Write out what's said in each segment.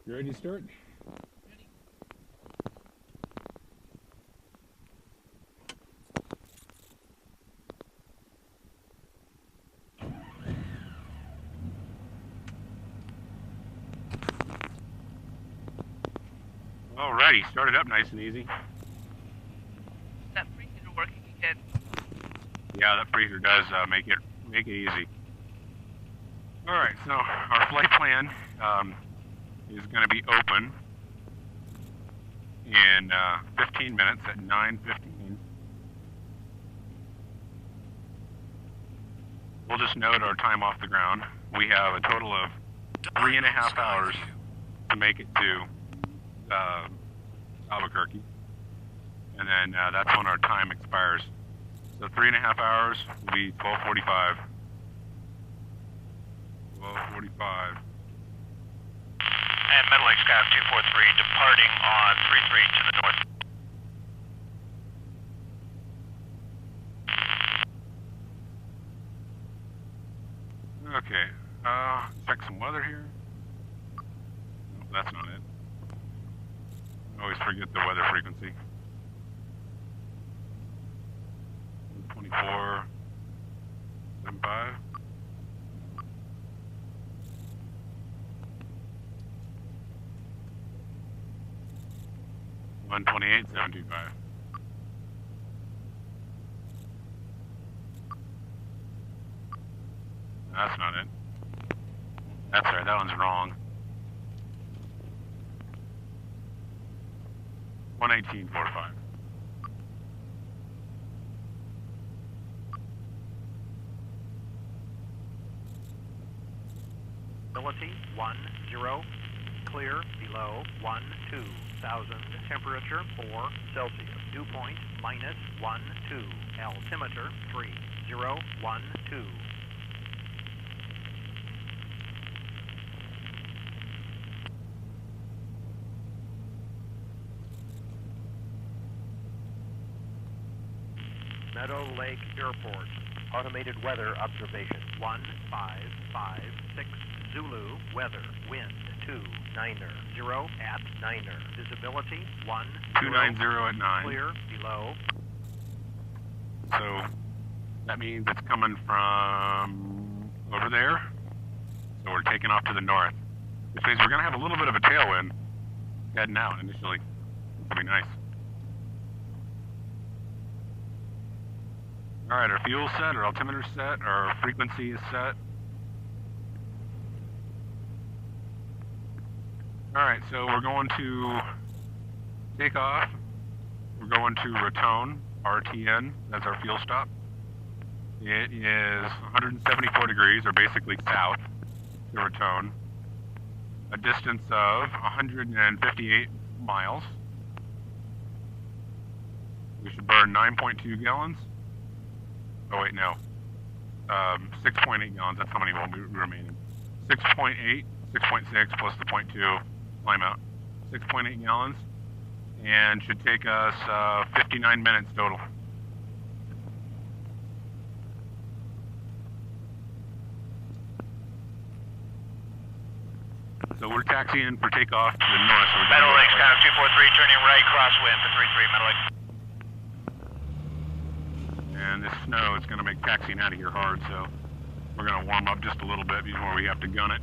You ready to start? Ready. Alrighty, start it up nice and easy. Is that preheater working again? Yeah, that preheater does make it easy. Alright, so our flight plan is going to be open in 15 minutes at 9:15. We'll just note our time off the ground. We have a total of 3.5 hours to make it to Albuquerque, and then that's when our time expires. So 3.5 hours will be 12:45. 12:45. And Middle Lake Sky 243 departing on 33 to the north. Okay, check some weather here. Nope, that's not it. I always forget the weather frequency. 24.75. $128.725. That's not it. That's right, that one's wrong. 118.45. Ability 10, clear below 12,000, temperature 4 Celsius, dew point -12, altimeter 3012. Meadow Lake Airport, automated weather observation 1556, Zulu, weather, wind 290 at 9er, visibility 290 at 9. clear below. So that means it's coming from over there. So we're taking off to the north, which means we're going to have a little bit of a tailwind heading out initially. It'll be nice. Alright, our fuel's set, our altimeter's set, our frequency is set. Alright, so we're going to take off. We're going to Raton, RTN, that's our fuel stop. It is 174 degrees, or basically south to Raton. A distance of 158 miles. We should burn 9.2 gallons. Oh wait, no. 6.8 gallons, that's how many will be remaining. 6.8, 6.6 plus the 0.2 climb out. 6.8 gallons, and should take us 59 minutes total. So we're taxiing for takeoff to the north. So Meadow Lake Sky 243, turning right, crosswind for 33, Meadow Lake. And this snow is going to make taxiing out of here hard, so we're going to warm up just a little bit before we have to gun it.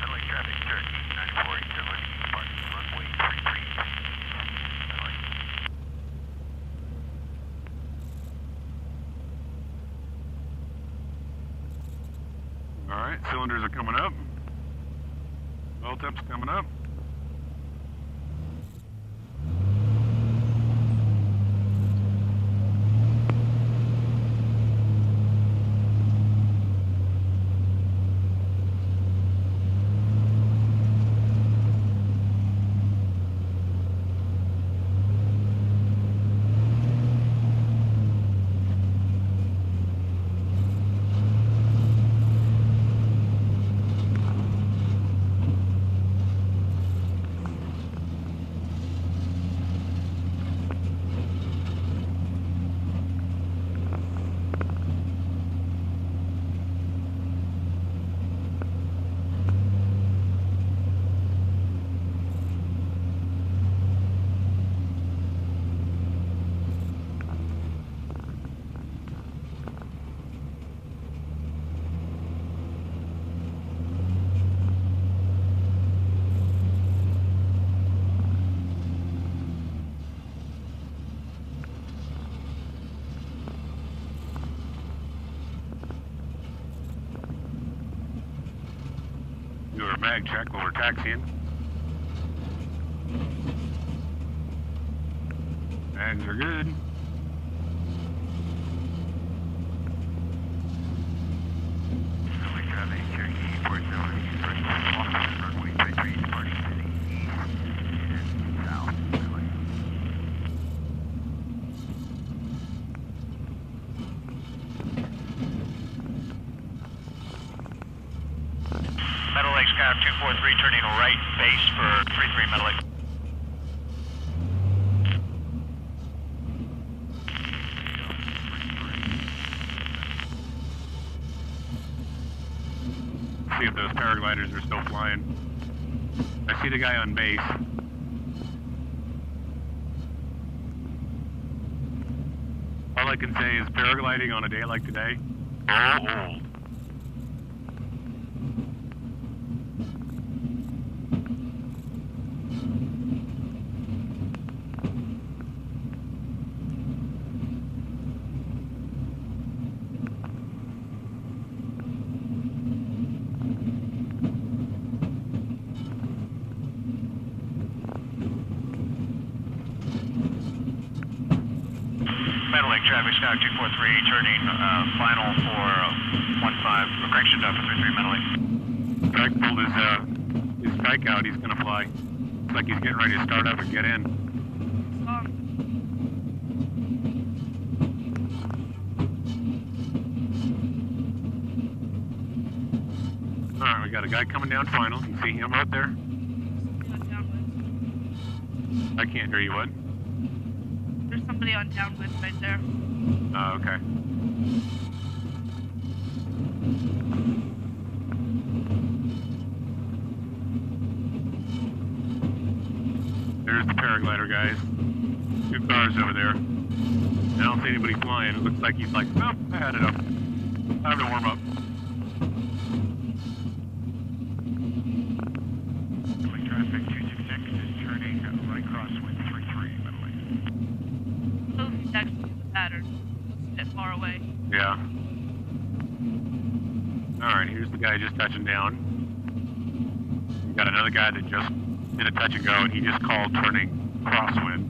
Meadow Lake traffic, Turkey 94, departing runway 33. Meadow Lake. Alright, cylinders are coming up. Well tip's coming up. bag check while we're taxiing. Bags are good. Traffic, Cherokee, Port Zone, first off runway 33, departing to the east and south. Meadow Lake Sky 243, turning right base for 33 Meadow Lake. See if those paragliders are still flying. I see the guy on base. All I can say is paragliding on a day like today, old. Meadow Lake traffic, Sky 243, turning final for 15, correction down for 33 Meadow Lake. Strike pulled his strike out, he's gonna fly. Looks like he's getting ready to start up and get in. Alright, we got a guy coming down final. You can see him right there. I can't hear you, what? There's somebody on downwind right there. Oh, okay. There's the paraglider, guys. 2 cars over there. I don't see anybody flying. It looks like he's like, oh, I had it up. Time to warm up. Traffic 266 is turning right crosswind 33 Meadow Lake. Oh, he's actually in the pattern. Looks a bit far away. Yeah. Alright, here's the guy just touching down. We got another guy that just did a touch and go, and he just called turning crosswind.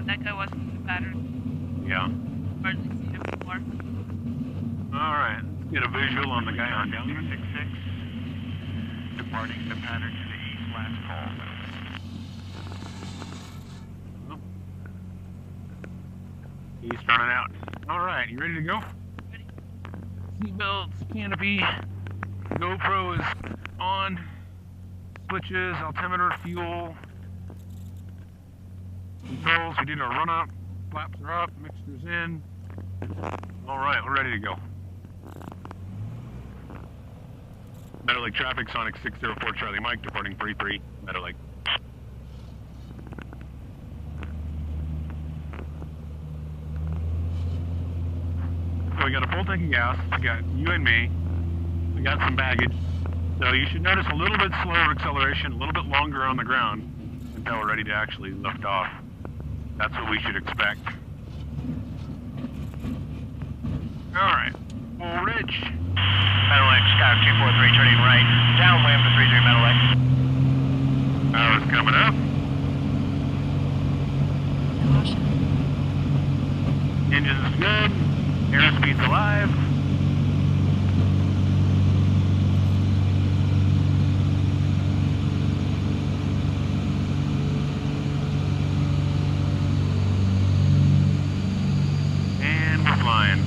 That guy wasn't in the pattern. Yeah. Hardly seen him before. Alright, let's get a visual on the guy on down. 266, departing the pattern to the east, last call. Oh. He's turning out. Alright, you ready to go? Ready? Seatbelts, canopy, GoPro is on, switches, altimeter, fuel, controls, we did our run up, flaps are up, mixtures in. Alright, we're ready to go. Meadow Lake traffic, Sonic 604 Charlie Mike, departing 33, Meadow Lake. So we got a full tank of gas, we got you and me, we got some baggage. So you should notice a little bit slower acceleration, a little bit longer on the ground until we're ready to actually lift off. That's what we should expect. Alright, full Ridge. Meadow Lake, Sky 243, turning right, downwind for 33 Meadow Lake. Power's coming up. Caution. Engine's good. Airspeed's alive. And we're flying.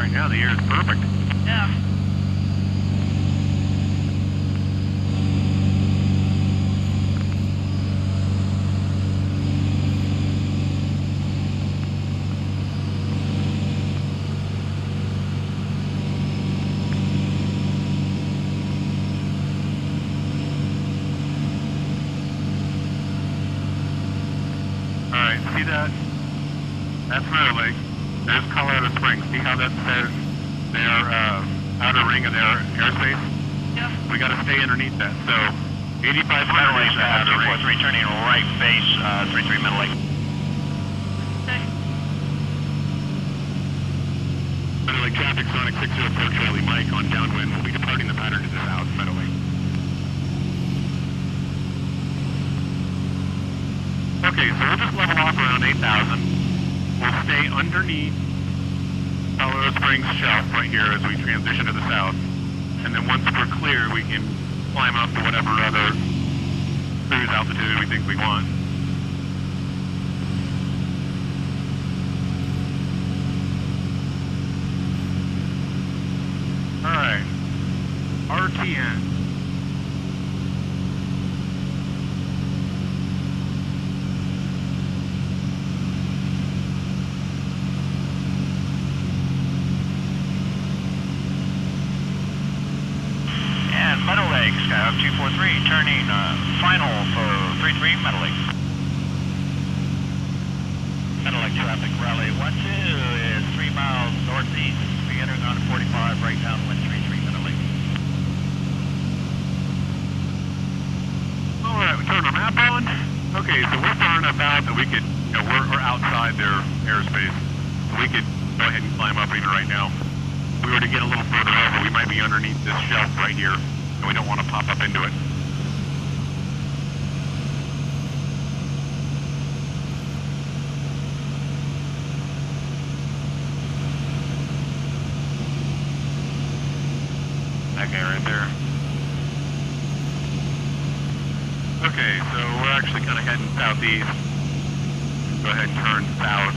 Right now the air is perfect. Yeah. Alright, see that? That's Meadow Lake. There's Colorado Springs. See how that says their outer ring of their airspace? Yeah. We got to stay underneath that. So 8500 Meadow is Lake, the outer ring. 243, turning right base, 33 Meadow Lake. Okay. Meadow Lake traffic, Sonic 604 Charlie Mike on downwind. We'll be departing the pattern to the south, Meadow Lake. Okay, so we'll just level off around 8,000. We'll stay underneath Colorado Springs shelf right here as we transition to the south. And then once we're clear, we can climb up to whatever other cruise altitude we think we want. Alright, RTN. And Meadow Lake, Skyhawk 243, turning final for 33 Meadow Lake. Meadow Lake traffic, rally 12 is 3 miles northeast. We entering on 45, right downwind 33 Meadow Lake. Alright, we turn our map on. Okay, so we're far enough out that we could, you know, we're outside their airspace. So we could go ahead and climb up even right now. If we were to get a little further over, we might be underneath this shelf right here, and we don't want to pop up into it. That guy right there. Okay, so we're actually kind of heading southeast. Go ahead and turn south.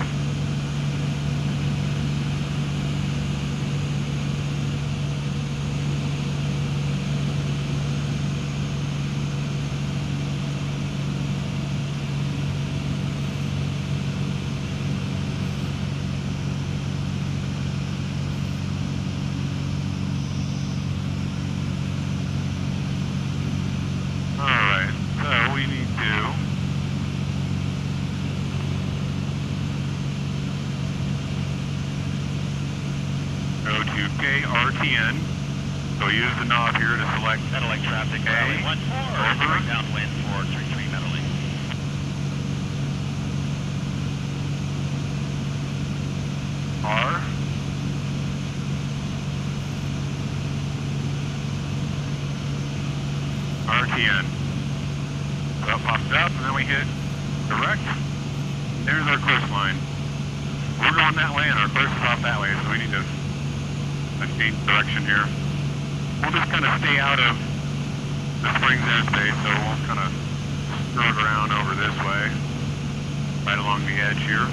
Alright, so we need to go to KRTN. So use the knob here to select Meadow Lake traffic, A, rally 14, over. right downwind for 33 Meadow Lake. R. RTN. So that pops up, and then we hit direct. There's our course line. We're going that way, and our course is off that way, so we need to change direction here. We'll just kind of stay out of the Springs airspace, so we'll kind of skirt around over this way, right along the edge here.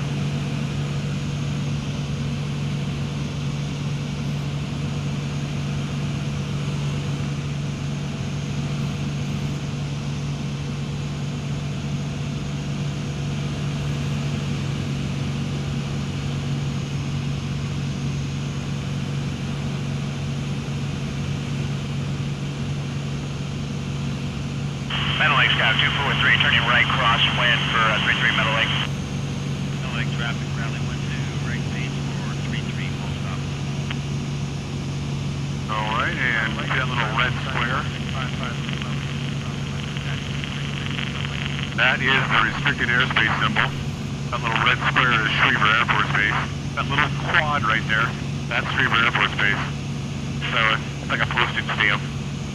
Meadow Lake, Skyhawk 243, turning right crosswind for 33 Meadow Lake. Meadow Lake traffic, rally 12, right base for 33, full stop. Alright, and see that little red square? That is the restricted airspace symbol. That little red square is Schriever Air Force Base. That little quad right there, that's Schriever Air Force Base. So it's like a postage stamp.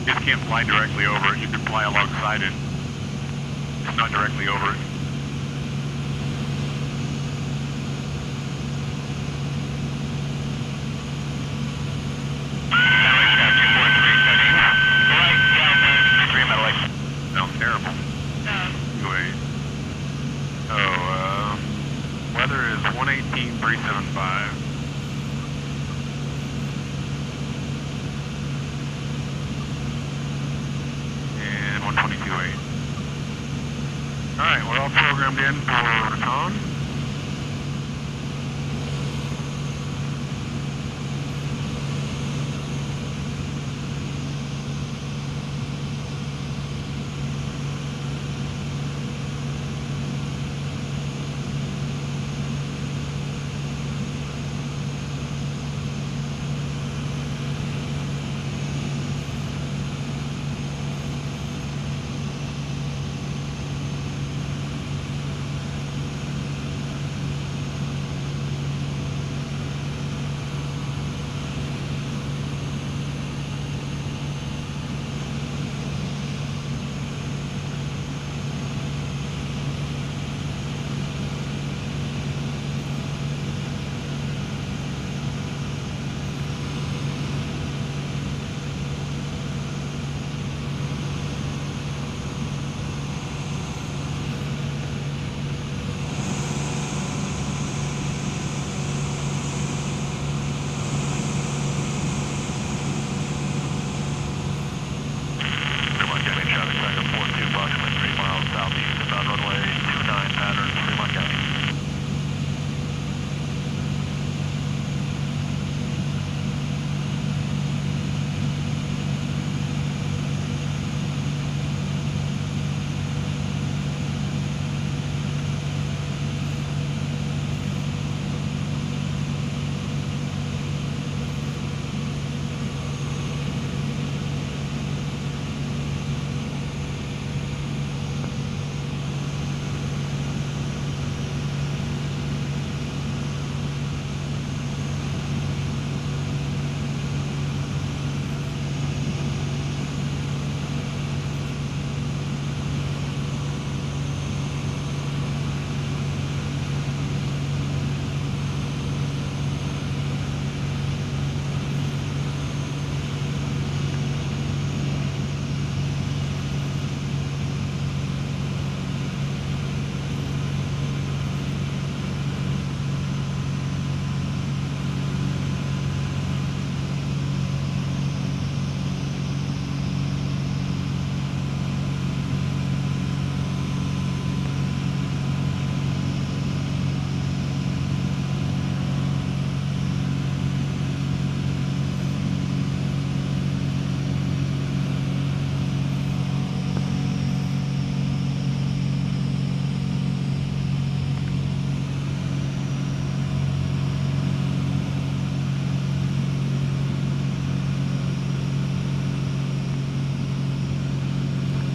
You just can't fly directly over it. You can fly alongside it. It's not directly over it. Sounds terrible. Anyway. Weather is 118.375. again for Raton.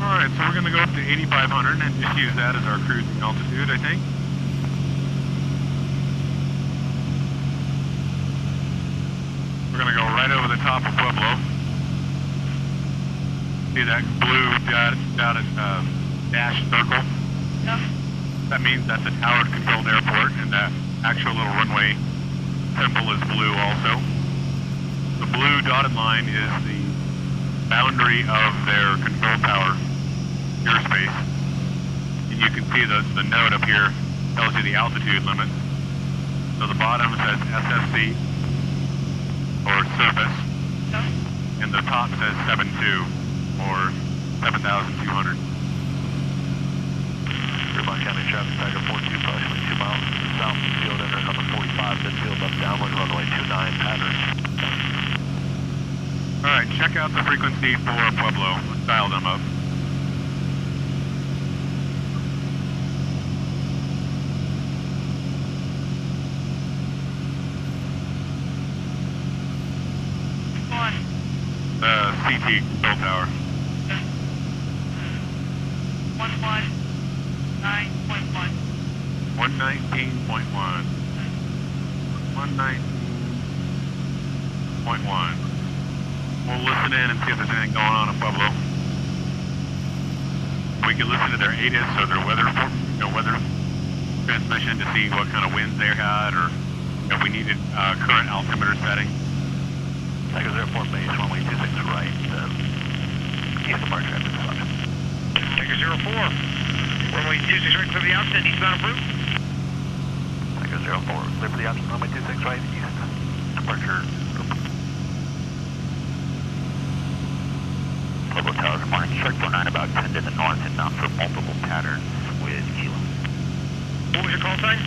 Alright, so we're going to go up to 8,500 and just use that as our cruising altitude, I think. We're going to go right over the top of Pueblo. See that blue dash circle? Yeah. That means that's a towered controlled airport, and that actual little runway symbol is blue also. The blue dotted line is the boundary of their control tower airspace. And you can see the note up here tells you the altitude limit. So the bottom says SFC, or surface, Yeah. and the top says 72, or 7,200. Fremont County traffic, Tiger 42, approximately 2 miles south of the field, enter number 45, midfield up downwind, runway 29, pattern. Alright, check out the frequency for Pueblo. Let's dial them up. The CT control tower. 119.1. 119.1. 119.1. We'll listen in and see if there's anything going on in Pueblo. We can listen to their ATIS or their weather transmission to see what kind of winds they had, or if we needed current altimeter setting. Tiger 04 base, runway 26 right, east of our traffic instruction. Tiger 04, runway 26 right, clear the outset, eastbound approved. Tiger 04, clear for the outset, runway 26 right, east, departure. Pueblo Tower, good morning, shark 49 about 10 to the north and bound for multiple patterns with Kilo. What was your call sign?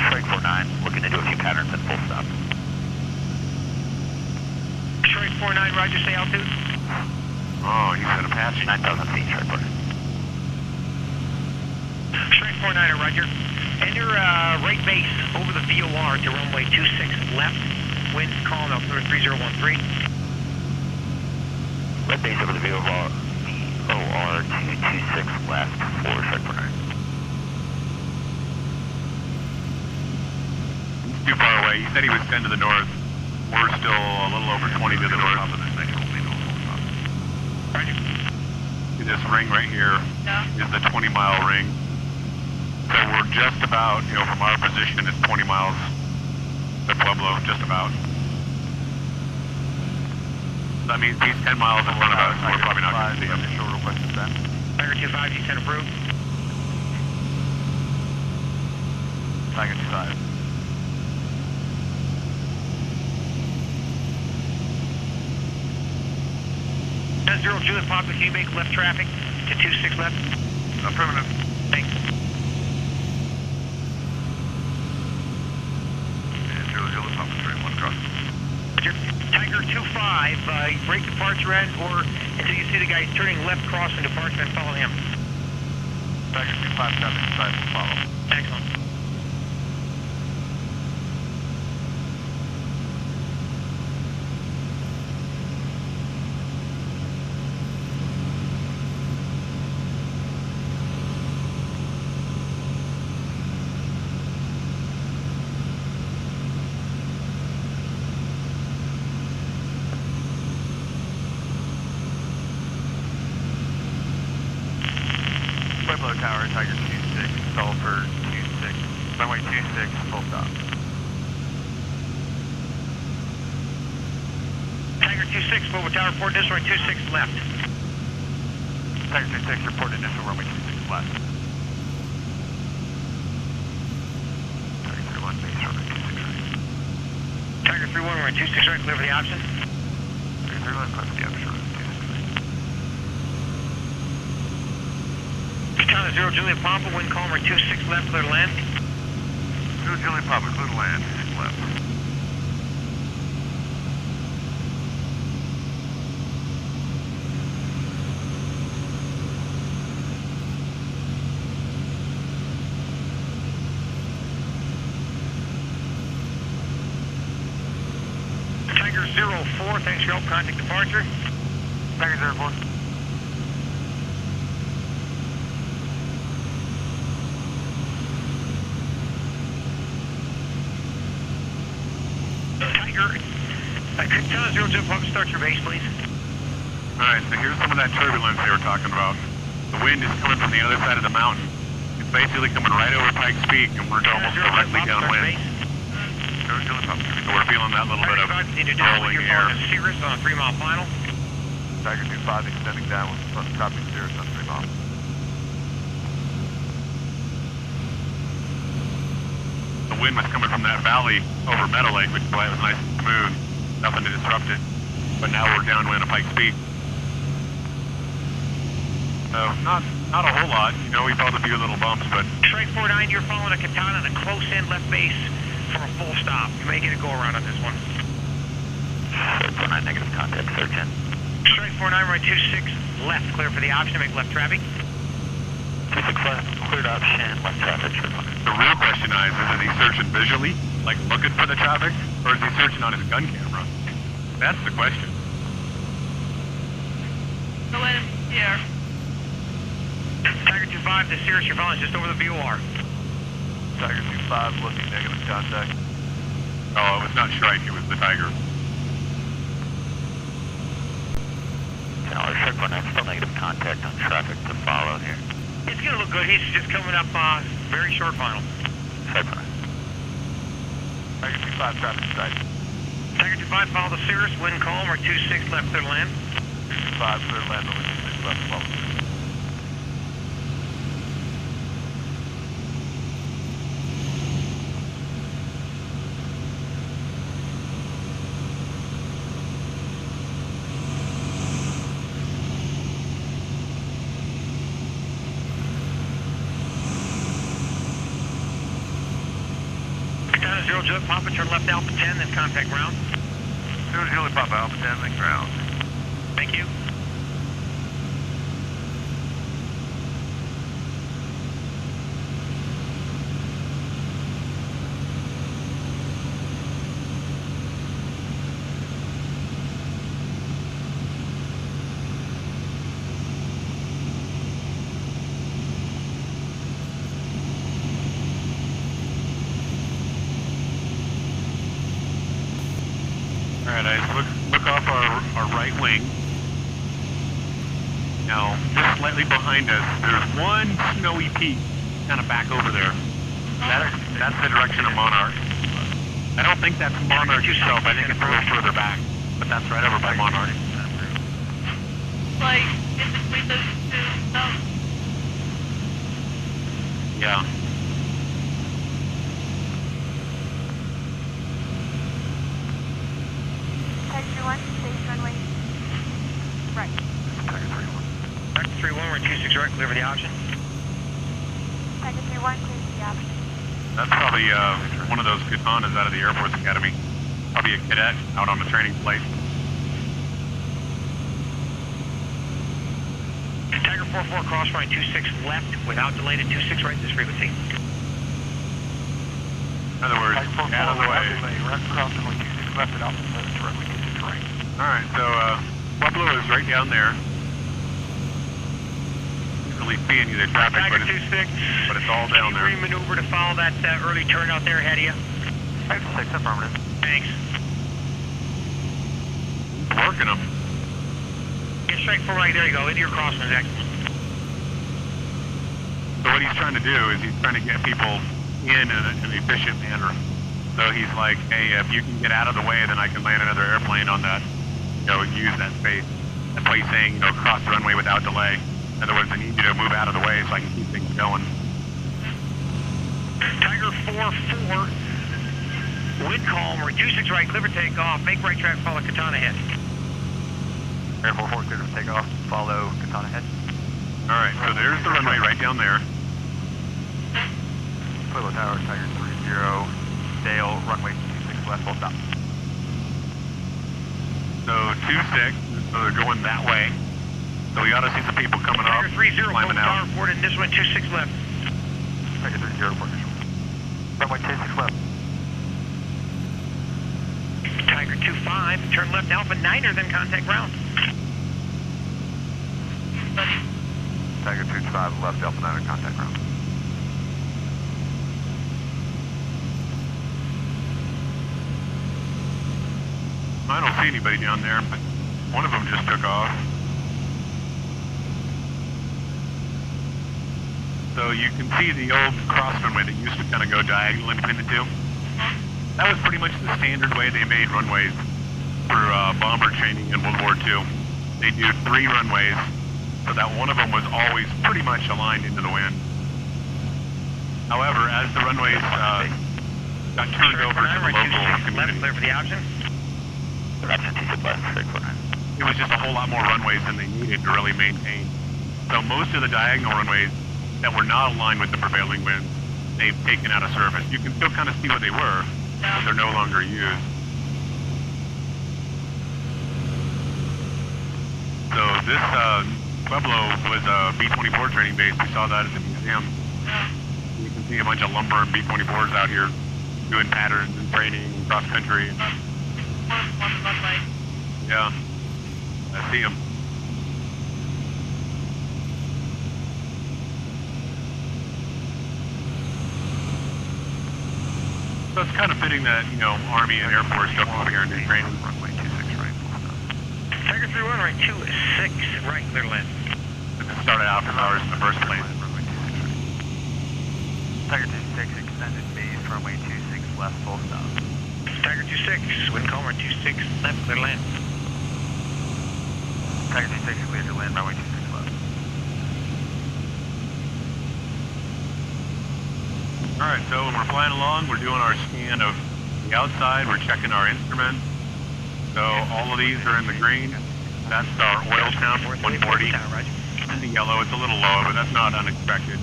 Strike 49, looking into a few patterns and full stop. Strike 49, roger, say altitude. Oh, you said Apache? 9,000 feet, strike 49. Strike 49, roger. Enter right base over the VOR to runway 26 left. Wind calm, altimeter 3013. Right base over the VOR, VOR 226 left, 4 strike 49. Too far away. He said he was 10 to the north. We're still a little over 20 to the north. See this ring right here is the 20-mile ring. So we're just about, from our position, it's 20 miles to Pueblo, just about. That means he's 10 miles in front of us, so we're probably not going to see him. Initial request is that. Tiger 25, you sent approved. Tiger 25. 10-0 Juliet Papa, can you make left traffic to 26 left? Affirmative. Thanks. 10 Juliet Papa, 31 cross. Tiger 25, break departure end or until you see the guy turning left crossing departure and follow him. Tiger 25, traffic inside, will follow. Excellent. Pueblo Tower, Tiger 26, stall for 26, runway 26, full stop. Tiger 26, Pueblo Tower, report initial runway 26 left. Tiger 26, report initial runway 26 left. Tiger 31, base runway 26 right. Tiger 31, runway 26 right, clear for the option. Tiger 31, clear for the option, runway 26 right. Town 0 Juliet Papa, wind calm, 26 left, clear to land. 0 Juliet Papa, clear to land, left. Tiger 04, thanks for your help, contact departure. Tiger 04. Tiger, Town 0 Juliet Papa, start your base, please. Alright, so here's some of that turbulence they were talking about. The wind is coming from the other side of the mountain. It's basically coming right over Pikes Peak, and we're almost directly downwind. So we're feeling that little bit of rolling air. Cirrus on a 3-mile final. Tiger 25 extending down with copy Cirrus on 3 miles. The wind was coming from that valley over Meadow Lake, which is why it was nice and smooth. Nothing to disrupt it. But now we're downwind of Pikes Peak. So, not a whole lot. We felt a few little bumps, but... Strike 49, you're following a Katana and a close-in left base for a full stop. You may get a go-around on this one. Strike 49, negative contact, search in. Strike 49, right 26, left, clear for the option, make left traffic. 26 left, cleared option, left traffic, sure. The real question is he searching visually, like looking for the traffic, or is he searching on his gun camera? That's the question. No enemy here. Tiger 25, the Cirrus, you're following just over the VOR. Tiger 25, looking negative contact. Oh, it was not Shrike, it was the Tiger. No, Shrike 19, still negative contact on traffic to follow here. It's going to look good. He's just coming up very short final. Shrike 19. Tiger 25, traffic sight. Tiger 25, follow the Cirrus, wind calm, or 26 left, clear to land. 25, clear to land, over 26 left, follow. Zero, Juliet, Papa, turn left Alpha 10, then contact ground. Zero, Juliet, Papa, Alpha 10, then ground. Thank you. Alright, I look off our right wing. Now, just slightly behind us, there's one snowy peak kind of back over there. That's the direction of Monarch. I don't think that's Monarch itself, I think it's a little further back. But that's right over by Monarch. Like, in between those two mountains. Yeah. Tiger 1, station runway. Right. Tiger 3-1, we're 26 right, clear for the option. Tiger 3-1, clear for the option. That's probably one of those katanas out of the Air Force Academy. Probably a cadet out on the training flight. Tiger 4-4, cross runway 26 left without delay to 26 right this frequency. In other words, out of the way. Cross runway 26 left and Alpha 7 to runway 26 right. Alright, so Pueblo is right down there. Can't really see any of the traffic, Tiger but it's all down there. Can you re-maneuver to follow that early turn out there ahead of you? Tiger 6, affirmative. Thanks. Working them. Get straight for right, there you go, into your crosswind, Zach. So what he's trying to do is he's trying to get people in an efficient manner. So he's like, hey, if you can get out of the way, then I can land another airplane on that, use that space. That's why he's saying, cross the runway without delay. In other words, I need you to move out of the way so I can keep things going. Tiger 4-4, wind calm, we're 26 right, clear for takeoff, make right track, follow Katana ahead. Air 4-4, clear for takeoff, follow Katana ahead. Alright, so there's the runway right down there. Pueblo Tower, Tiger 3-0, Dale, runway 26 left, full stop. So 26, so they're going that way. So we ought to see some people coming up, Tiger 3-0, climbing Pueblo Tower, out. report in this one, 26 left. Tiger 3-0, report visual. Runway 26 left. Tiger 2-5, turn left Alpha 9er, then contact ground. Tiger 2-5, left Alpha 9er, contact ground. I don't see anybody down there, but one of them just took off. So you can see the old cross runway that used to kind of go diagonally between the two. That was pretty much the standard way they made runways for bomber training in World War II. They do 3 runways, so that one of them was always pretty much aligned into the wind. However, as the runways got turned over to the local community, Clear for the option. it was just a whole lot more runways than they needed to really maintain. So most of the diagonal runways that were not aligned with the prevailing winds, they've taken out of service. You can still kind of see what they were, but they're no longer used. So this Pueblo was a B-24 training base. We saw that at the museum. You can see a bunch of lumber and B-24s out here doing patterns and training cross country. Yeah, I see them. So it's kind of fitting that, Army and Air Force come over here and do training. Runway 26 right, full stop. Tiger 3-1, right 26 right, clear to land. It started out from ours in the first place. Runway 26 right. Tiger 26, extended base, runway 26 left, full stop. Tiger 26, wind calm, 26 left, clear to land. Tiger 26, clear to land, runway 26 left. Alright, so when we're flying along, we're doing our scan of the outside, we're checking our instruments. So all of these are in the green. That's our oil count, 140. In the yellow, it's a little low, but that's not unexpected.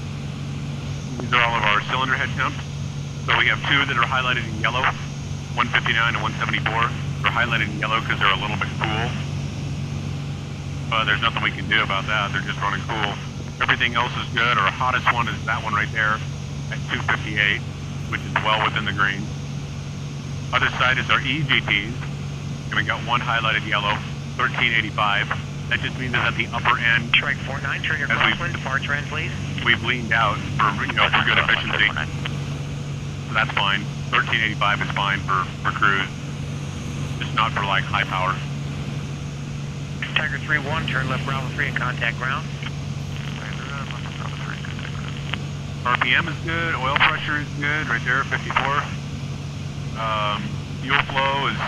These are all of our cylinder head counts. So we have two that are highlighted in yellow, 159 and 174. They're highlighted in yellow because they're a little bit cool. There's nothing we can do about that. They're just running cool. Everything else is good. Our hottest one is that one right there at 258, which is well within the green. Other side is our EGTs, and we got one highlighted yellow, 1385. That just means it's at the upper end. Strike 49, turn your crosswind, departure end, please. We've leaned out for for good efficiency. So that's fine. 1385 is fine for cruise, just not for like high power. Tiger 3-1, turn left Bravo 3 and contact ground. RPM is good, oil pressure is good, right there, 54. Fuel flow is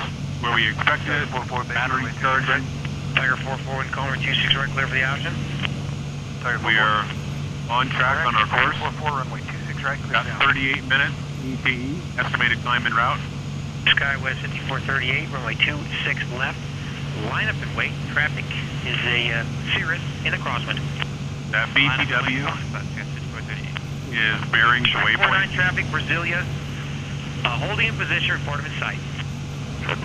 where we expected it. Battery charging. Tiger 4-4 and Calmer 26 right, clear for the option. We are on track on our course. 4-4, runway 26 right, clear Got down. 38 minutes ETE, estimated climb en route. SkyWest 5438, runway 26 left. Line up and wait. Traffic is a Cirrus in a crosswind. That BTW is bearing the Strike 49 waypoint. traffic, Brasilia. Holding in position, report him in sight. So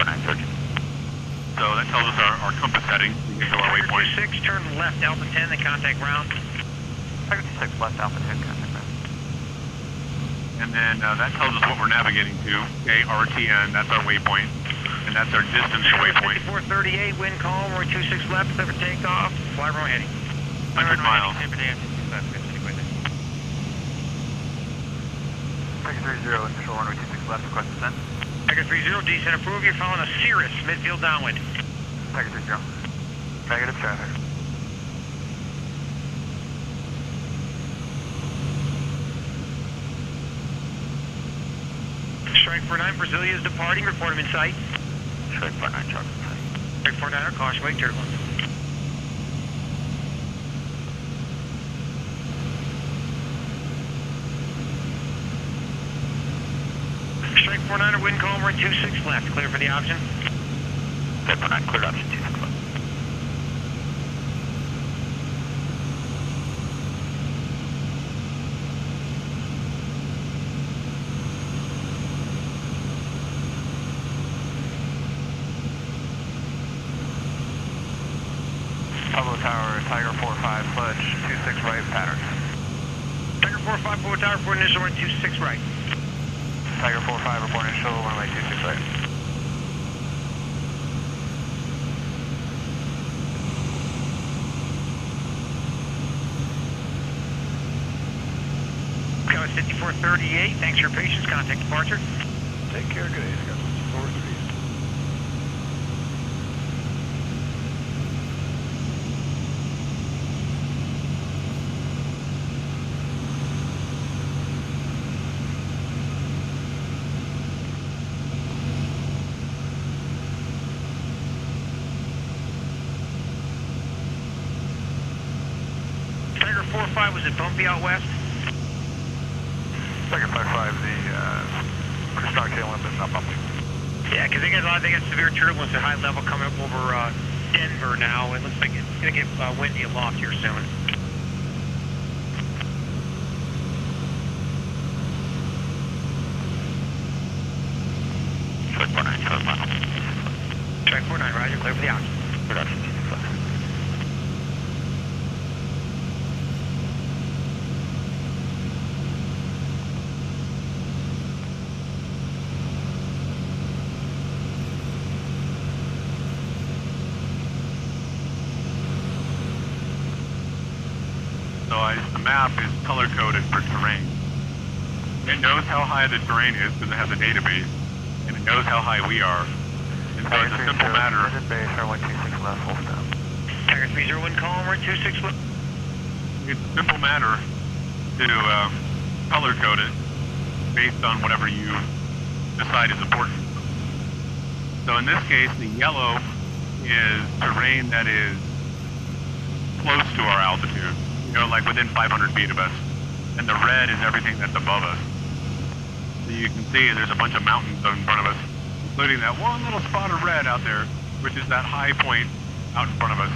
that tells us our compass setting to get to our Tiger waypoint. 26, turn left Alpha 10, then contact ground. Tiger 26 left, Alpha 10, contact ground. And then that tells us what we're navigating to. Okay, RTN, that's our waypoint. And that's our distance to waypoint. 5438, wind calm, we're 26 left, clear for takeoff. Fly row heading. 100 miles. Tiger 30, initial runway 26 left, request descent. Tiger 30, descent approved. You're following a Cirrus, midfield downwind. Tiger 30. Negative traffic. Strike 49, Brasilia is departing. Report him in sight. Strike 49, truck in sight. Strike 49, caution, wake turbulence. Strike 49, wind calm, we're at 26 left. Clear for the option. Strike 49, cleared option 26 left. Pablo Tower, Tiger 45, fudge, 26 right, pattern. Tiger 45, Pablo Tower, report initial, we're at 26 right. Tiger 45, report initial, runway 26 right. Sky 5438, thanks for your patience, contact departure. Take care, good day, Sky 5438. Tiger 45, was it bumpy out west? Tiger 55, the Christopher tail end, but not bumpy. Yeah, because they got severe turbulence at high level coming up over Denver now. It looks like it's going to get windy aloft here soon. Strike 49, close mile. Strike 49, roger, clear for the option. Production 26 left. So the map is color-coded for terrain. It knows how high the terrain is because it has a database, and it knows how high we are. And so it's a simple matter. Base, runway 26 left, full stop. Tiger 301, calm, we're at 26 left. It's a simple matter to color-code it based on whatever you decide is important. So in this case, the yellow is terrain that is close to our altitude. You know, like within 500 feet of us. And the red is everything that's above us. So you can see there's a bunch of mountains in front of us, including that one little spot of red out there, which is that high point out in front of us.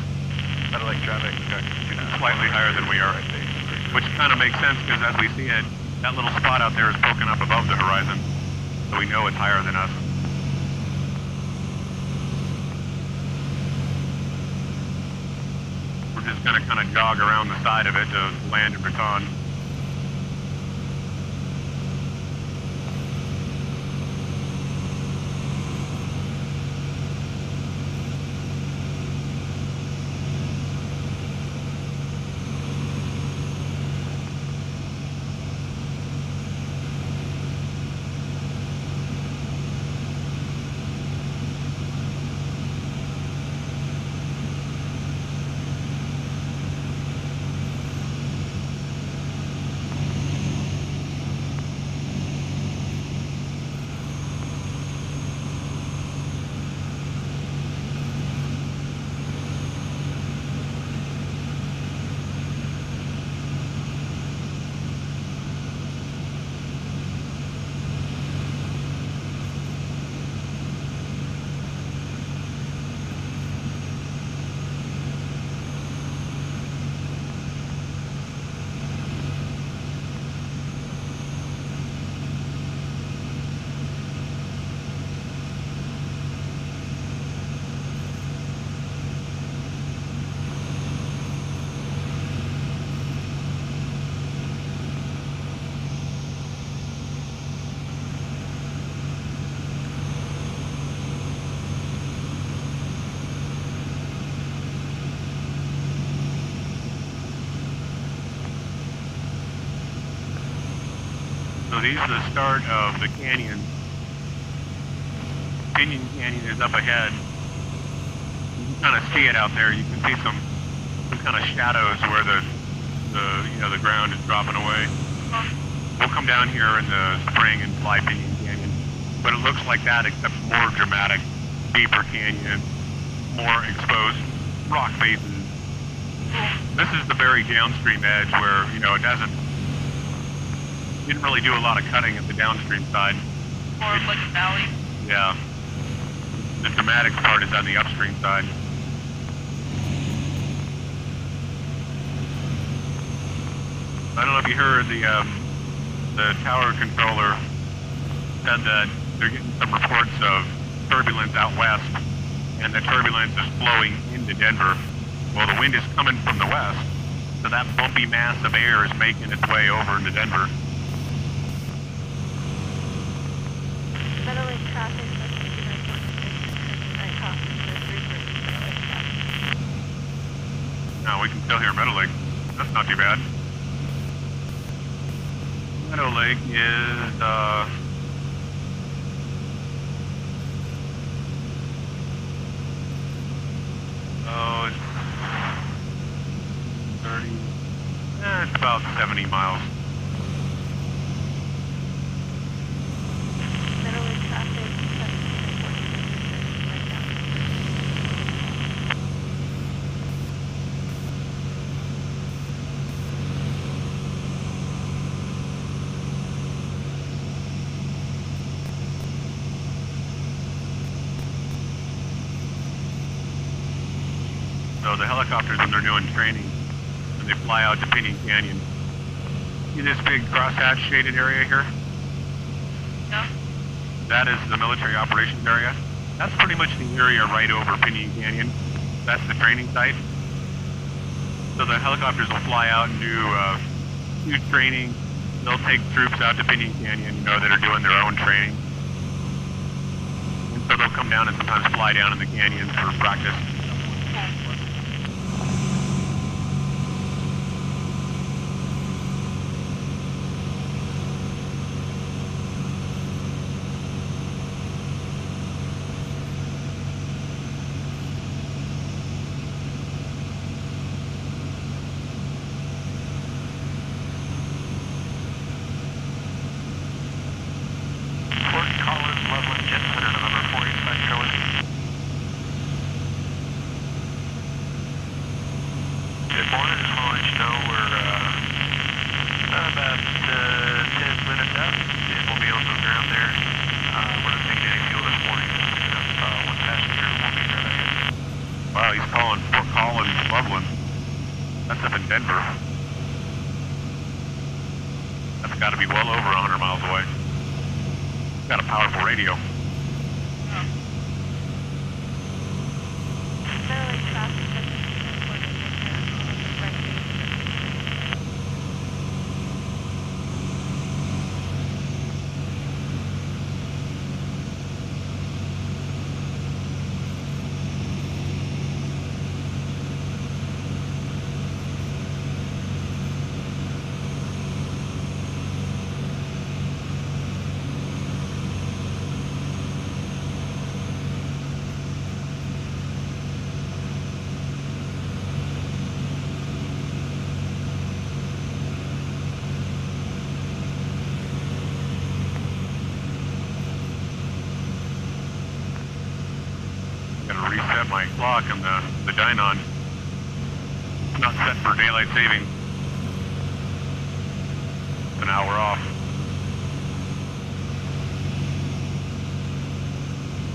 Satellite traffic, Slightly higher than we are. Which kind of makes sense because as we see it, That little spot out there is poking up above the horizon, so we know it's higher than us. We're just going to kind of jog around the side of it to land at Raton. So these are the start of the canyon. Pinion Canyon is up ahead. You can kind of see it out there. You can see some kind of shadows where the ground is dropping away. We'll come down here in the spring and fly Pinion Canyon, but it looks like that except more dramatic, deeper canyon, more exposed rock faces. This is the very downstream edge where it didn't really do a lot of cutting at the downstream side. More of like a valley. Yeah. The dramatic part is on the upstream side. I don't know if you heard the tower controller said that they're getting some reports of turbulence out west, and the turbulence is flowing into Denver. Well, the wind is coming from the west, so that bumpy mass of air is making its way over into Denver. Middle Lake traffic, No, we can still hear Meadow Lake. That's not too bad. Meadow Lake is, it's 30, it's about 70 miles. Middle Lake traffic, 17 right now. So the helicopters, when they're doing training, when they fly out to Pinion Canyon, see this big crosshatch shaded area here? Yeah. That is the military operations area. That's pretty much the area right over Pinion Canyon. That's the training site. So the helicopters will fly out and do training. They'll take troops out to Pinion Canyon, that are doing their own training. And so they'll come down and sometimes fly down in the canyon for practice. Wow, he's calling Fort Collins, Loveland. That's up in Denver. That's It's got to be well over 100 miles away. It's got a powerful radio. Literally traffic doesn't seem important on the right side. Gotta reset my clock on the dynon. It's not set for daylight saving. It's an hour off.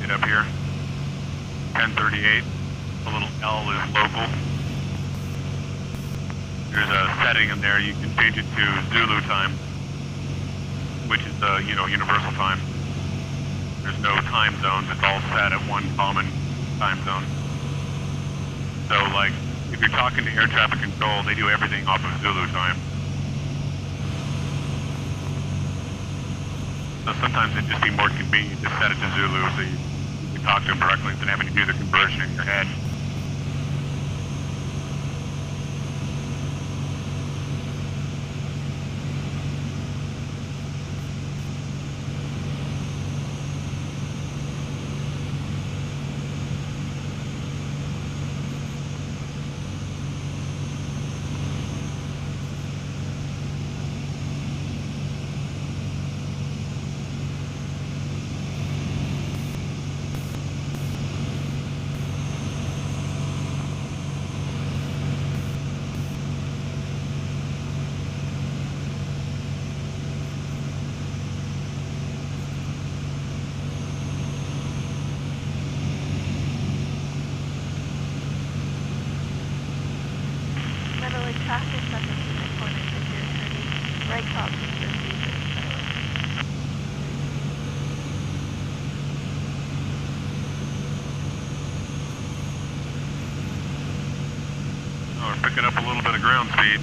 Get up here. 10:38. The little L is local. There's a setting in there. You can change it to Zulu time, which is the universal time. There's no time zones. It's all set at one common time zone. So, like, if you're talking to air traffic control, they do everything off of Zulu time. So sometimes it'd just be more convenient to set it to Zulu so you can talk to them directly instead of having to do the conversion in your head. Literally traffic doesn't seem important if you're turning right top to the Oh, we're picking up a little bit of ground speed.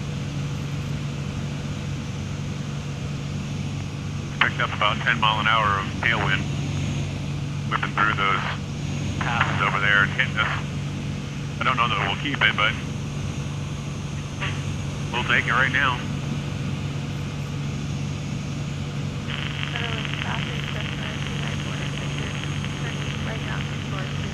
Picked up about 10 mile an hour of tailwind, whipping through those passes over there and hitting us. I don't know that we'll keep it, but we'll take it right now. literally traffic doesn't seem important if you're turning right down towards the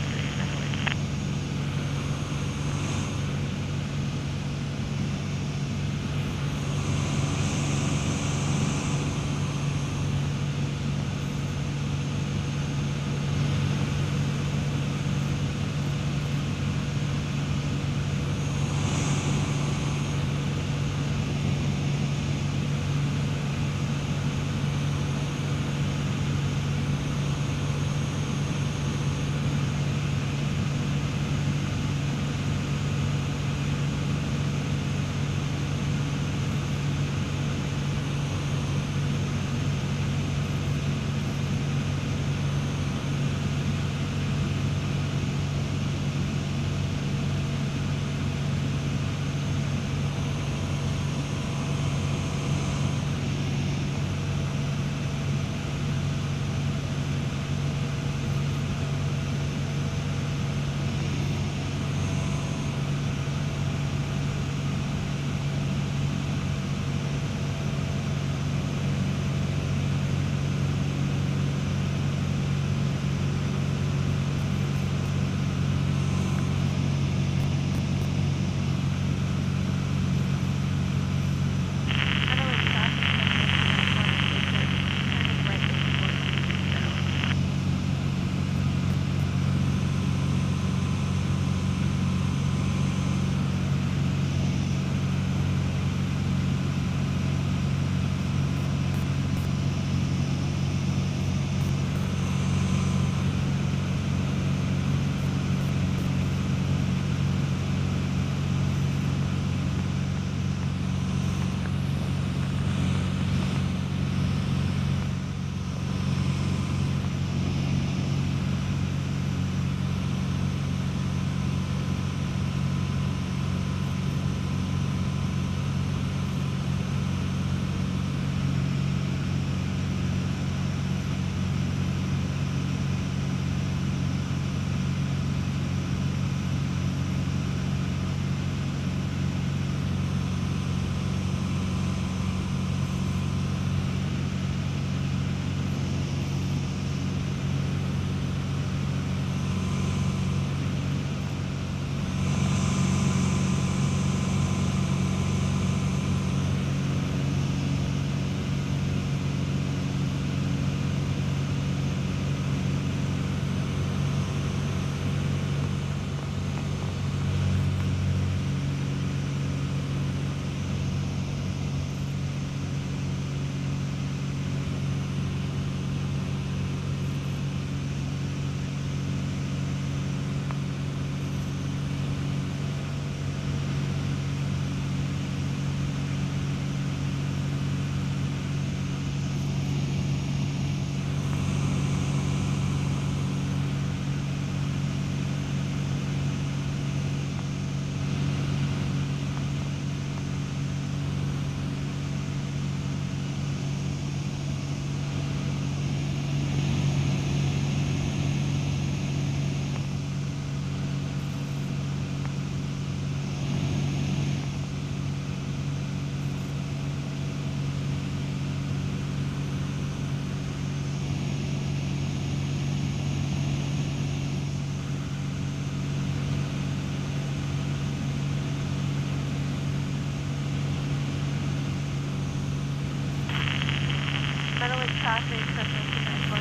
traffic from 1994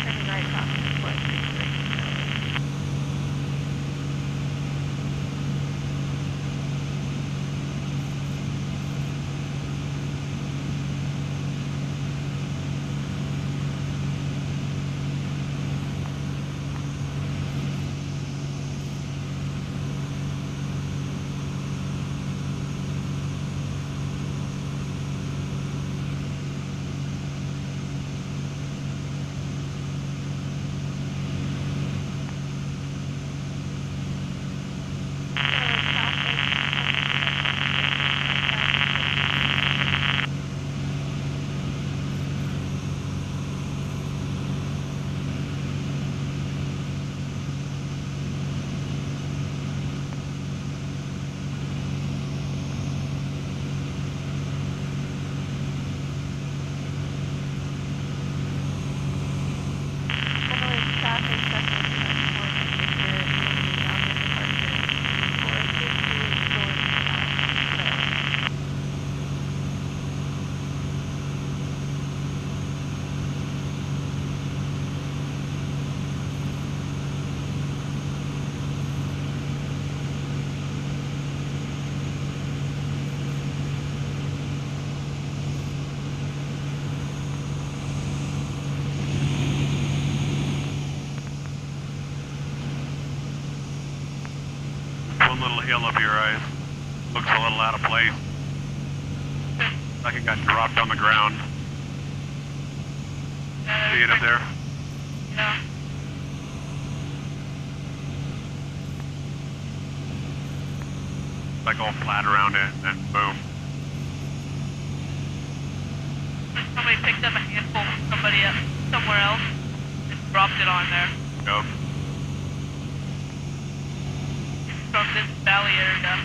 turning right crossing Floyd Street to Raton. One little hill up your eyes. Looks a little out of place. Like it got dropped on the ground. See it up there? Yeah. Like all flat around it, and then boom. Somebody picked up a handful from somebody else, somewhere else and dropped it on there. Nope. From this valley area.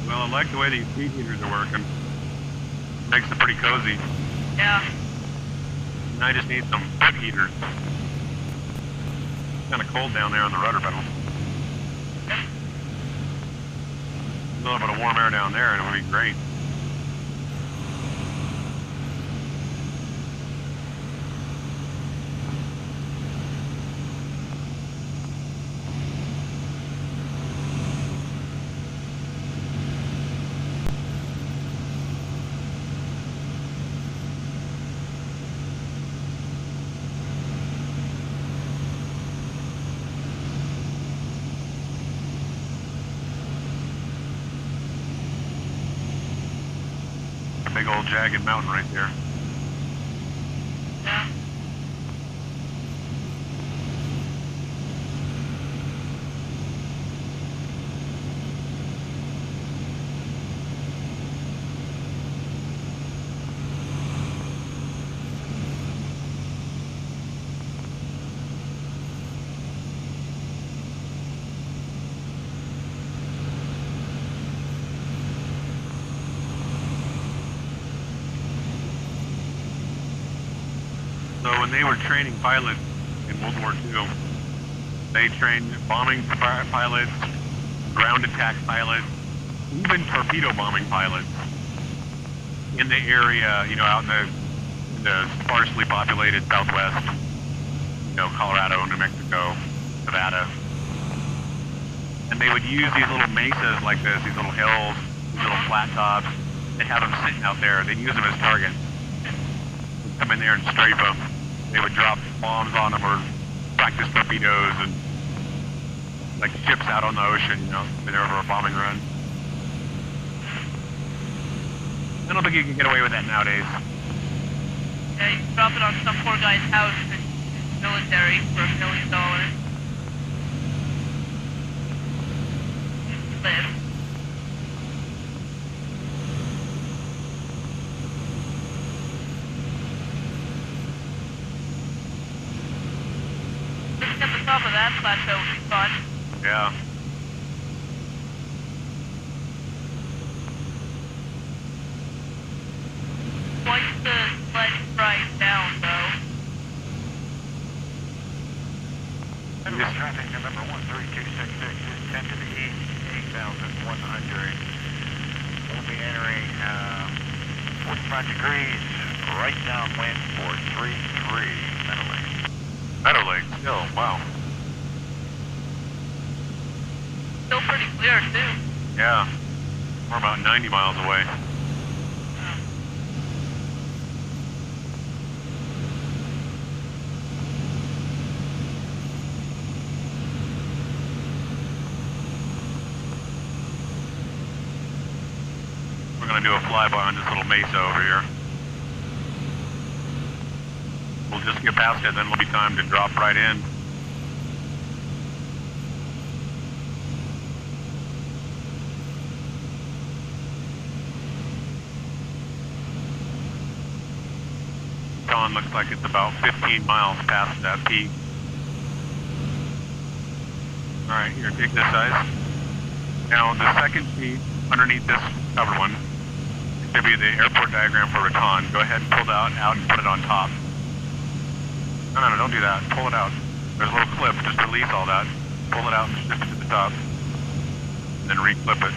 Well, I like the way these heat heaters are working. Makes it pretty cozy. Yeah. And I just need some foot heaters. It's kind of cold down there on the rudder pedal. A little bit of warm air down there and it would be great. Big old jagged mountain right there. Yeah. So when they were training pilots in World War II, they trained bombing pilots, ground attack pilots, even torpedo bombing pilots in the area, you know, out in the sparsely populated Southwest, you know, Colorado, New Mexico, Nevada. And they would use these little mesas like this, these little hills, these little flat tops. They'd have them sitting out there. They'd use them as targets. They'd come in there and strafe them. They would drop bombs on them or practice torpedoes and like ships out on the ocean, you know, when they were over a bombing run. I don't think you can get away with that nowadays. Yeah, you can drop it on some poor guy's house in the military for $1 million. Live. Just at the top of that plateau would be fun. Yeah. Quite the sledge ride down, though. Federal traffic November 13266 is 10 to the east, 8,100. We'll be entering 45 degrees, right downwind for 33 Meadow Lake. Meadow Lake, still, wow. Still pretty clear, too. Yeah. We're about 90 miles away. We're gonna do a flyby on this little mesa over here. We'll just get past it, then it'll be time to drop right in. Raton looks like it's about 15 miles past that peak. Alright, here, take this size. Now, the second sheet underneath this covered one should be the airport diagram for Raton. Go ahead and pull that out and put it on top. No, don't do that. Pull it out. There's a little clip. Just release all that. Pull it out and shift it to the top. And then re-clip it.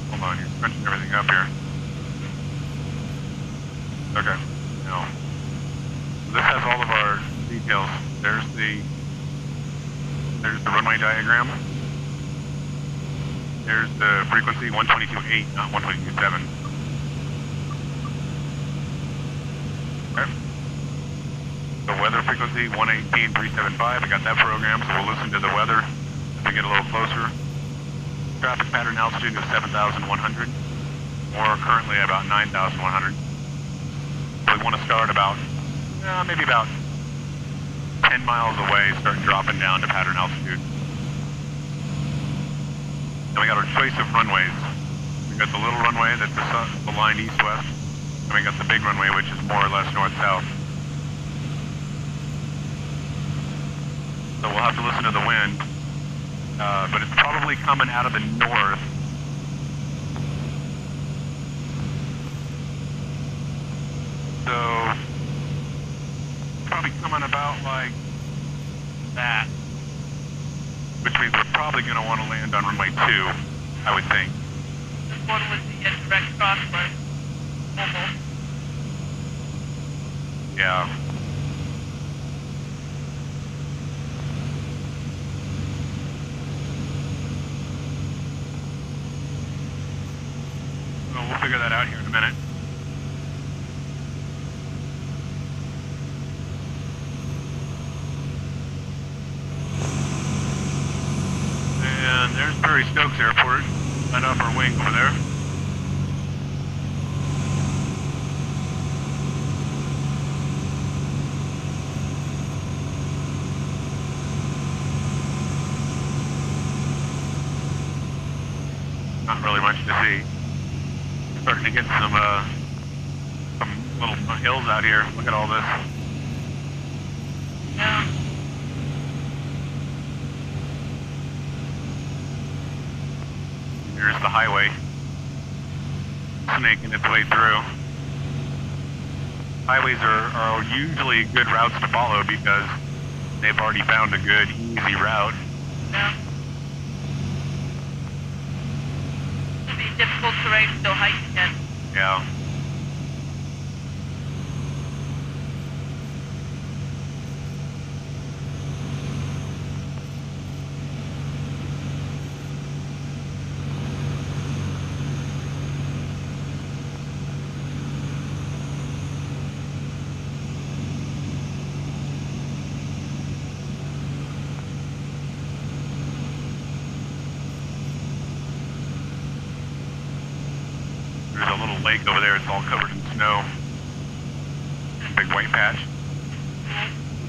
Hold on, you're crunching everything up here. Okay. Now, this has all of our details. There's the runway diagram. There's the frequency 122.8, not 122.7. Okay. The weather frequency 118.375. I got that programmed, so we'll listen to the weather as we get a little closer. Traffic pattern altitude of 7,100, or currently about 9,100. So we want to start about, maybe about 10 miles away, start dropping down to pattern altitude. Then we got our choice of runways. We got the little runway that's the line east-west, and we got the big runway, which is more or less north-south. So we'll have to listen to the wind, but it's probably coming out of the north. So, probably coming about like that, which means we're probably going to want to land on runway 2, I would think. This one was the indirect crossword. Almost. Yeah. Well, we'll figure that out here in a minute. And there's Perry Stokes Airport, right off our wing over there. Not really much to see. Starting to get some little hills out here. Look at all this. Yeah. Here's the highway, snaking its way through. Highways are usually good routes to follow because they've already found a good, easy route. Yeah. It'll be difficult terrain still hiking it. Yeah. a little lake over there. It's all covered in snow. Big white patch.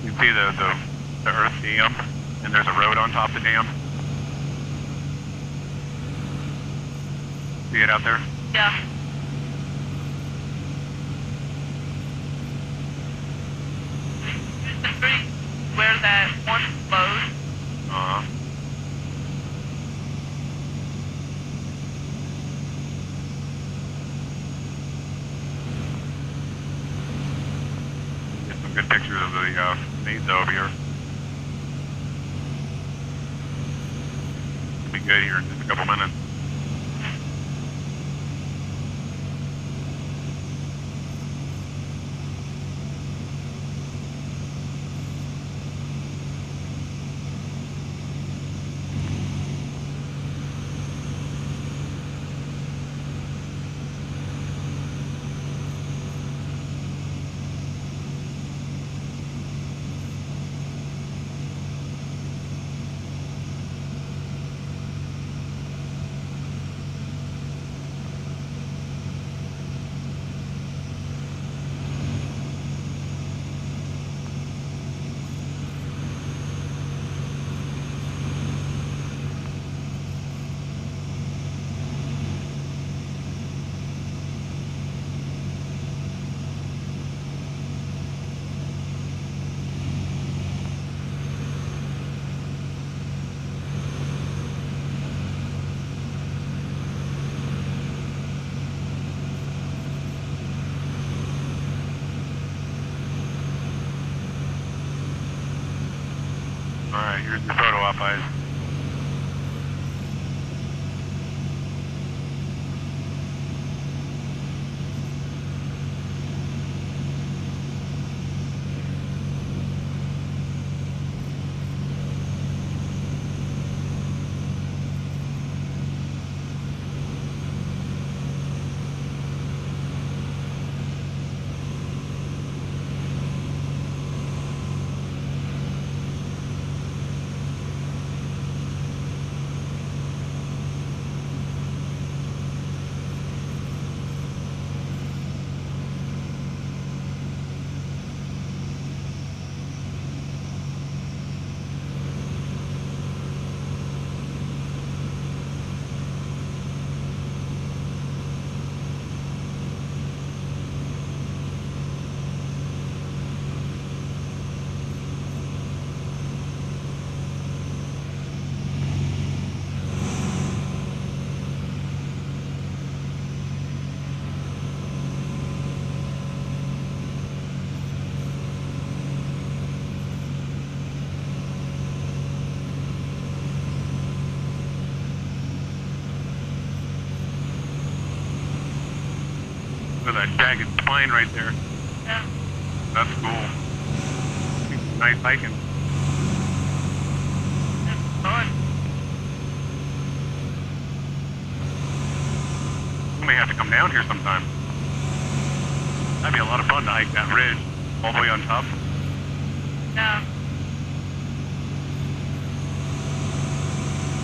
You can see the earth dam, and there's a road on top of the dam. See it out there? Yeah. Use the tree where that one flowed. Uh-huh. Get some good pictures of the mesa over here. It'll be good here in just a couple minutes. Alright, here's your photo op, eyes. Look at that jagged pine right there. Yeah. That's cool. Nice hiking. That's fun. We may have to come down here sometime. That'd be a lot of fun to hike that ridge all the way on top. Yeah.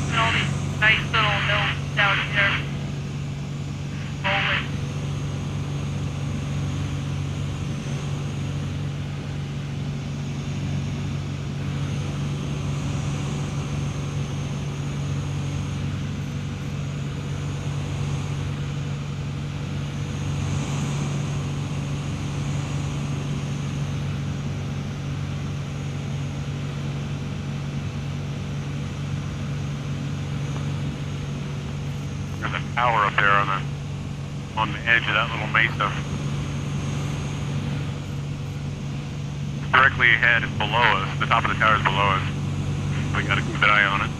And all these nice little hills down here. Rolling. There's a tower up there on the edge of that little mesa. Directly ahead is below us. The top of the tower is below us. We gotta keep an eye on it.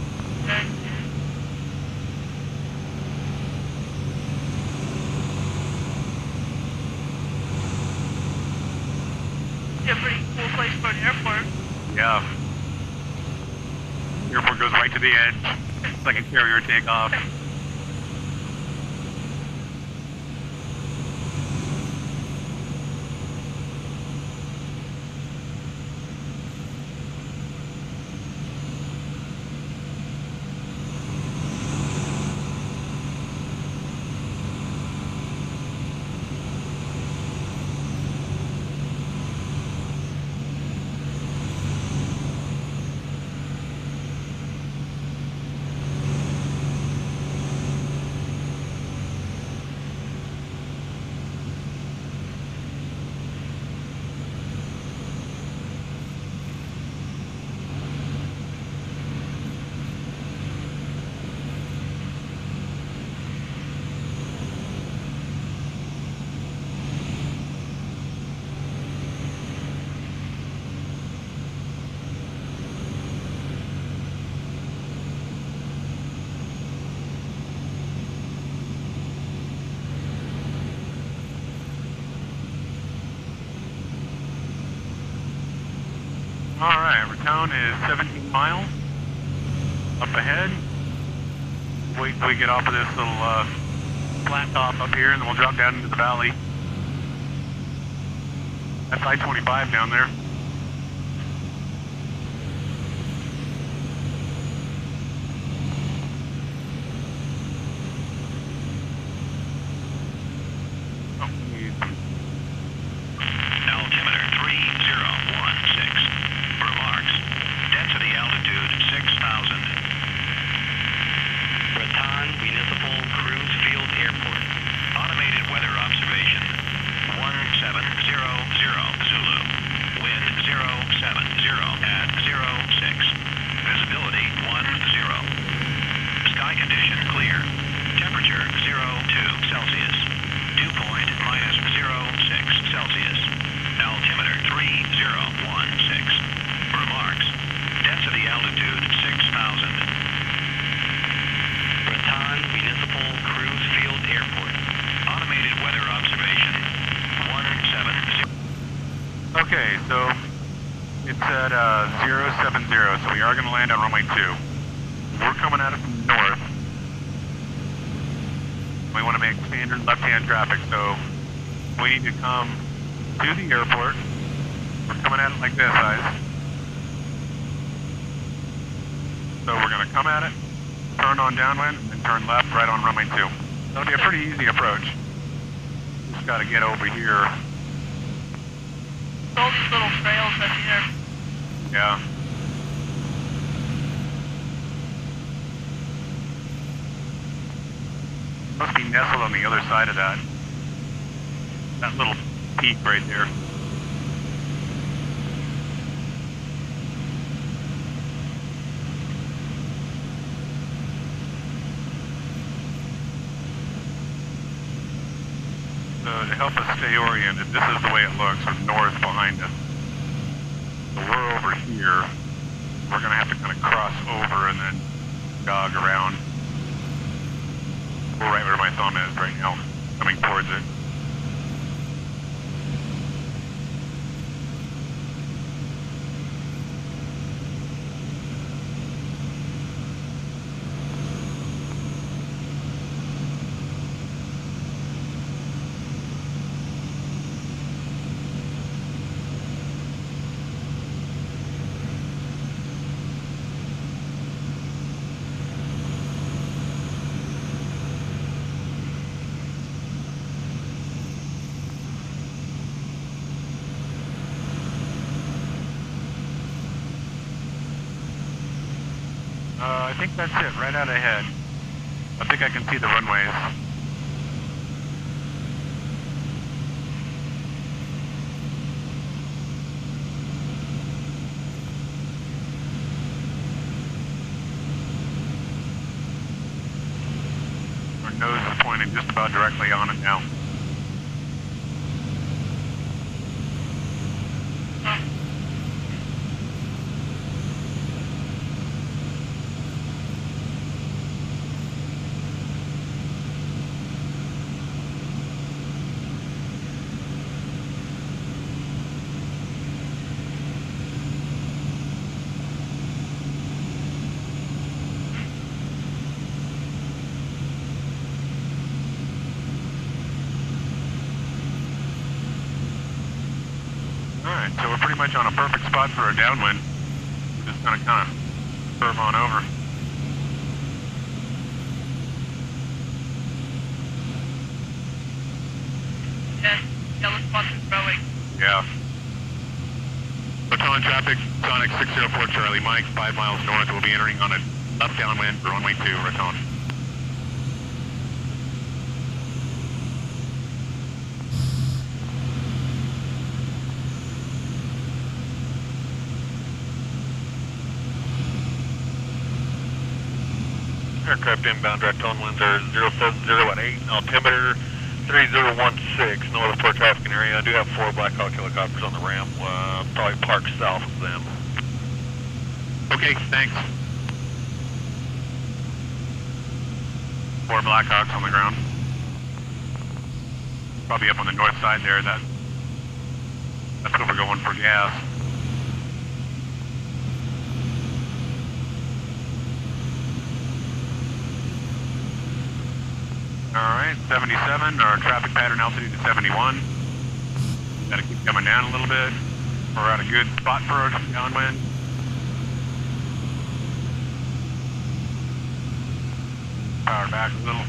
Okay. Yeah, pretty cool place for an airport. Yeah. The airport goes right to the edge. It's like a carrier takeoff. Alright, Raton is 17 miles up ahead. Wait till we get off of this little flat top up here, and then we'll drop down into the valley. That's I-25 down there. Altimeter 3016. Remarks. Density altitude 6,000. Raton Municipal Cruise Field Airport. Automated weather observation. 1700 Zulu. Wind 070 at 06. Visibility 10. Sky condition clear. Temperature 02 Celsius. Dew point minus 06 Celsius. Altimeter 3016. Remarks. Density altitude 6,000. Raton Municipal Cruise Field Airport. Automated weather observation. 170. Okay, so it's at 070, so we are going to land on runway 2. We're coming at it from the north. We want to make standard left-hand traffic, so we need to come to the airport. We're coming at it like this, guys. So we're going to come at it, turn on downwind, and turn left right on runway 2. That'll be a pretty easy approach. Just got to get over here. All these little trails up here. Yeah. Must be nestled on the other side of that little peak right there. So to help us stay oriented, this is the way it looks with north behind us. So we're over here. We're going to have to kind of cross over and then jog around. We're right where my thumb is right now, coming towards it. I think that's it, right out ahead. I think I can see the runways. Our nose is pointing just about directly on it now. Alright, so we're pretty much on a perfect spot for a downwind. We're just gonna kind of curve on over. Yes, yellow spots is growing. Yeah. Raton traffic, Sonic 604 Charlie Mike, 5 miles north. We'll be entering on a left downwind for runway 2, Raton. Aircraft inbound Raton winds are 070 at 8, altimeter 3016, no other port traffic area. I do have 4 Black Hawk helicopters on the ramp, probably parked south of them. Okay, thanks. 4 Black Hawks on the ground. Probably up on the north side there. That's where we're going for gas. Alright, 77, our traffic pattern altitude is 71. Gotta keep coming down a little bit. We're at a good spot for our downwind. Power back a little.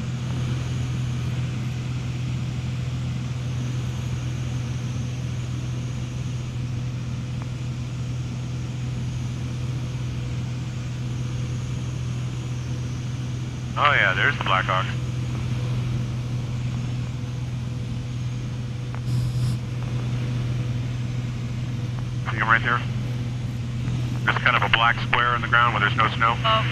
Oh yeah, there's the Blackhawk. See him right there? There's kind of a black square in the ground where there's no snow. Oh.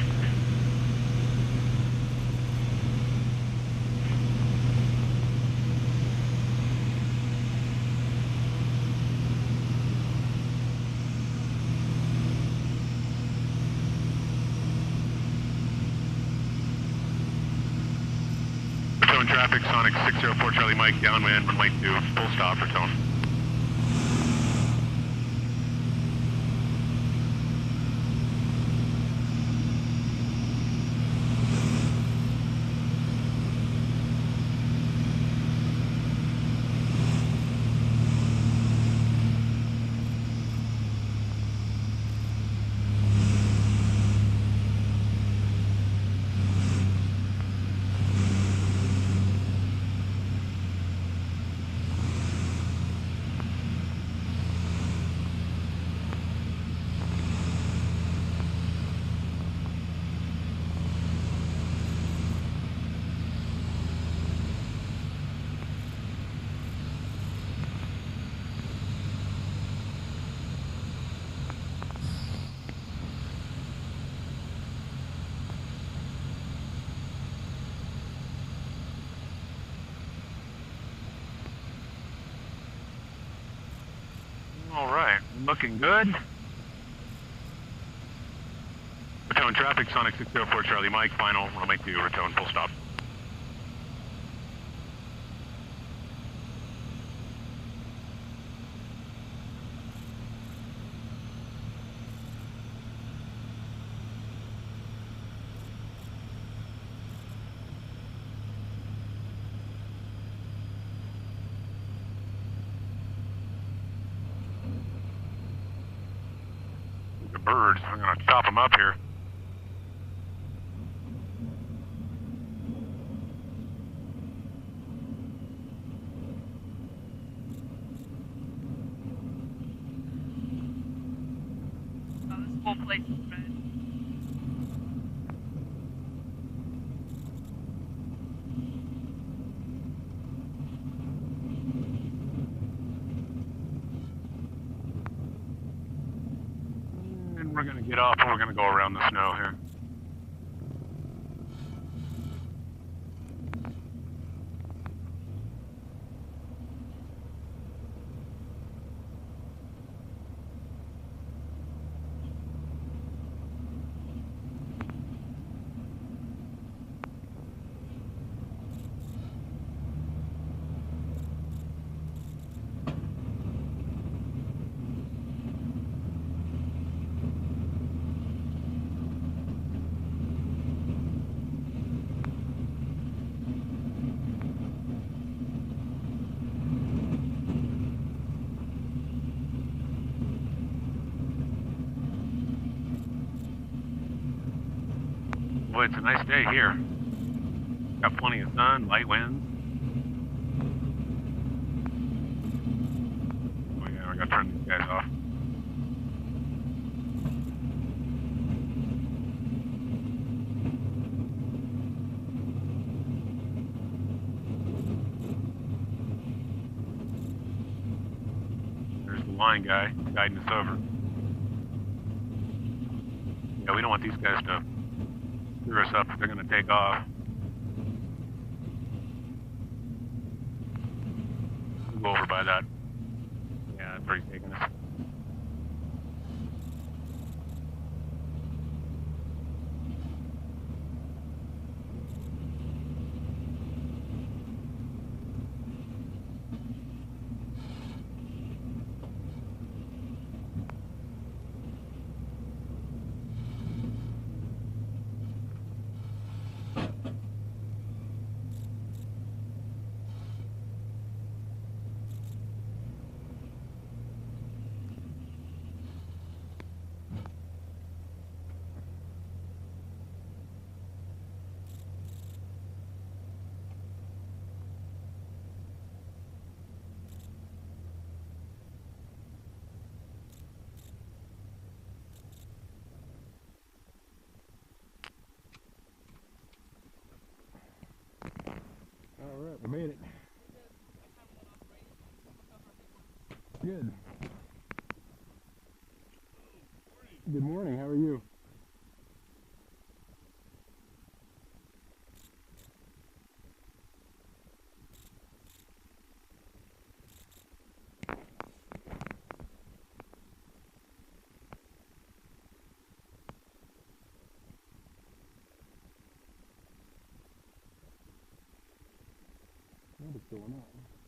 Raton traffic, Sonic 604 Charlie Mike, downwind, runway 2, full stop, Raton. Alright, looking good. Raton traffic, Sonic 604 Charlie Mike, final, runway 2, Raton, full stop. The birds, I'm gonna chop them up here. Oh, this whole place is red. And we're gonna get off and we're gonna go around the snow here. Boy, it's a nice day here. Got plenty of sun, light winds. Oh yeah, I gotta turn these guys off. There's the line guy guiding us over. Yeah, we don't want these guys to screw us up if they're going to take off. We'll go over by that. Yeah, that's where he's taking us. Good. Good morning, how are you? What is going on?